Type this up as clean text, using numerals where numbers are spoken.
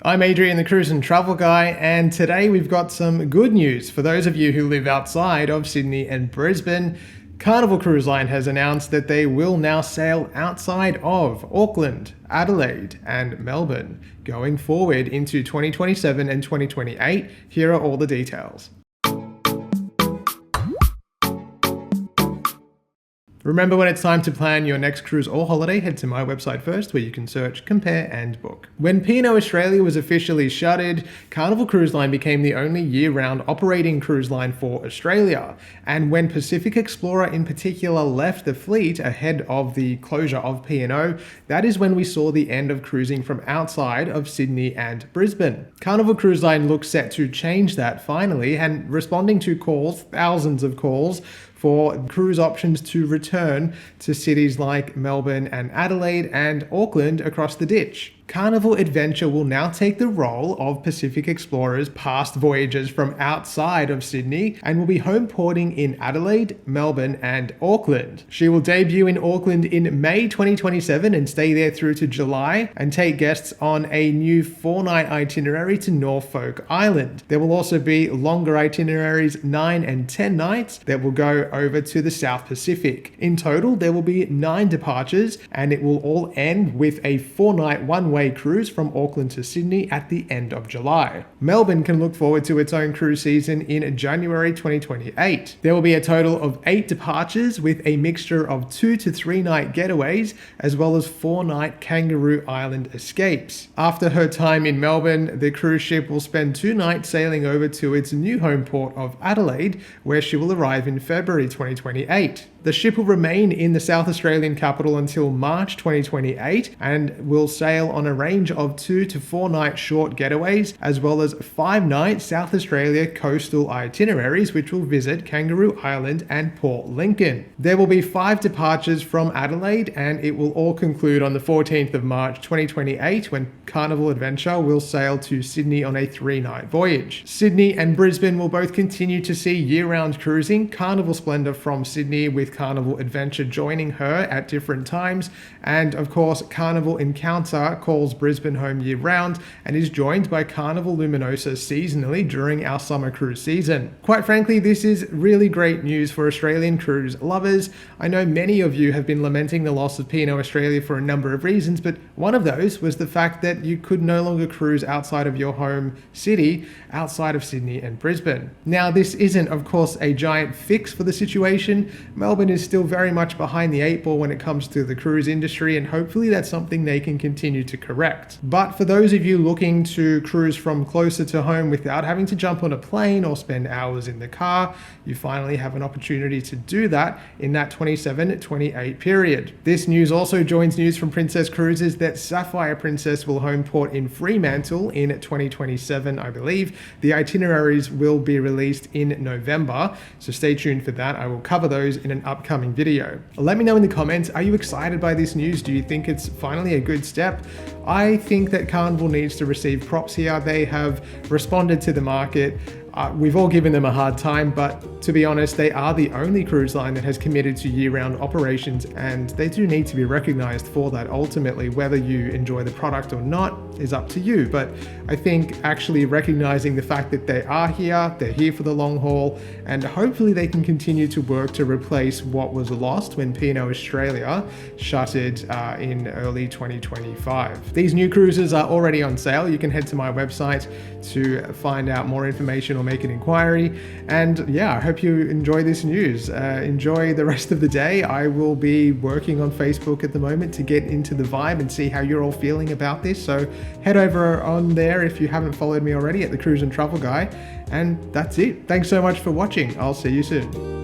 I'm Adrian, the Cruise and Travel Guy, and today we've got some good news for those of you who live outside of Sydney and Brisbane. Carnival Cruise Line has announced that they will now sail outside of Auckland, Adelaide, and Melbourne going forward into 2027 and 2028. Here are all the details. Remember, when it's time to plan your next cruise or holiday, head to my website first where you can search, compare and book. When P&O Australia was officially shuttered, Carnival Cruise Line became the only year-round operating cruise line for Australia. And when Pacific Explorer in particular left the fleet ahead of the closure of P&O, that is when we saw the end of cruising from outside of Sydney and Brisbane. Carnival Cruise Line looks set to change that finally, and responding to calls, thousands of calls, for cruise options to return to cities like Melbourne and Adelaide and Auckland across the ditch. Carnival Adventure will now take the role of Pacific Explorer's past voyages from outside of Sydney and will be home porting in Adelaide, Melbourne and Auckland. She will debut in Auckland in May 2027 and stay there through to July and take guests on a new 4-night itinerary to Norfolk Island. There will also be longer itineraries, 9 and 10 nights, that will go over to the South Pacific. In total, there will be 9 departures and it will all end with a 4-night one-way cruise from Auckland to Sydney at the end of July. Melbourne can look forward to its own cruise season in January 2028. There will be a total of 8 departures with a mixture of 2 to 3 night getaways as well as 4-night Kangaroo Island escapes. After her time in Melbourne, the cruise ship will spend 2 nights sailing over to its new home port of Adelaide, where she will arrive in February 2028. The ship will remain in the South Australian capital until March 2028 and will sail on a range of 2 to 4 night short getaways as well as 5-night South Australia coastal itineraries, which will visit Kangaroo Island and Port Lincoln. There will be 5 departures from Adelaide and it will all conclude on the 14th of March 2028 when Carnival Adventure will sail to Sydney on a 3-night voyage. Sydney and Brisbane will both continue to see year-round cruising, Carnival Splendor from Sydney with Carnival Adventure joining her at different times, and of course Carnival Encounter calls Brisbane home year-round and is joined by Carnival Luminosa seasonally during our summer cruise season. Quite frankly, this is really great news for Australian cruise lovers. I know many of you have been lamenting the loss of P&O Australia for a number of reasons, but one of those was the fact that you could no longer cruise outside of your home city, outside of Sydney and Brisbane. Now, this isn't of course a giant fix for the situation. Melbourne is still very much behind the 8 ball when it comes to the cruise industry, and hopefully that's something they can continue to correct. But for those of you looking to cruise from closer to home without having to jump on a plane or spend hours in the car, you finally have an opportunity to do that in that 27-28 period. This news also joins news from Princess Cruises that Sapphire Princess will home port in Fremantle in 2027, I believe. The itineraries will be released in November, so stay tuned for that. I will cover those in an upcoming video. Let me know in the comments, are you excited by this news? Do you think it's finally a good step? I think that Carnival needs to receive props here. They have responded to the market. We've all given them a hard time, but to be honest, they are the only cruise line that has committed to year-round operations, and they do need to be recognized for that. Ultimately, whether you enjoy the product or not is up to you, but I think actually recognizing the fact that they are here, they're here for the long haul, and hopefully they can continue to work to replace what was lost when P&O Australia shuttered in early 2025. These new cruises are already on sale. You can head to my website to find out more information or make an inquiry. And yeah, I hope you enjoy this news. Enjoy the rest of the day. I will be working on Facebook at the moment to get into the vibe and see how you're all feeling about this. So head over on there if you haven't followed me already at the Cruise and Travel Guy. And that's it. Thanks so much for watching. I'll see you soon.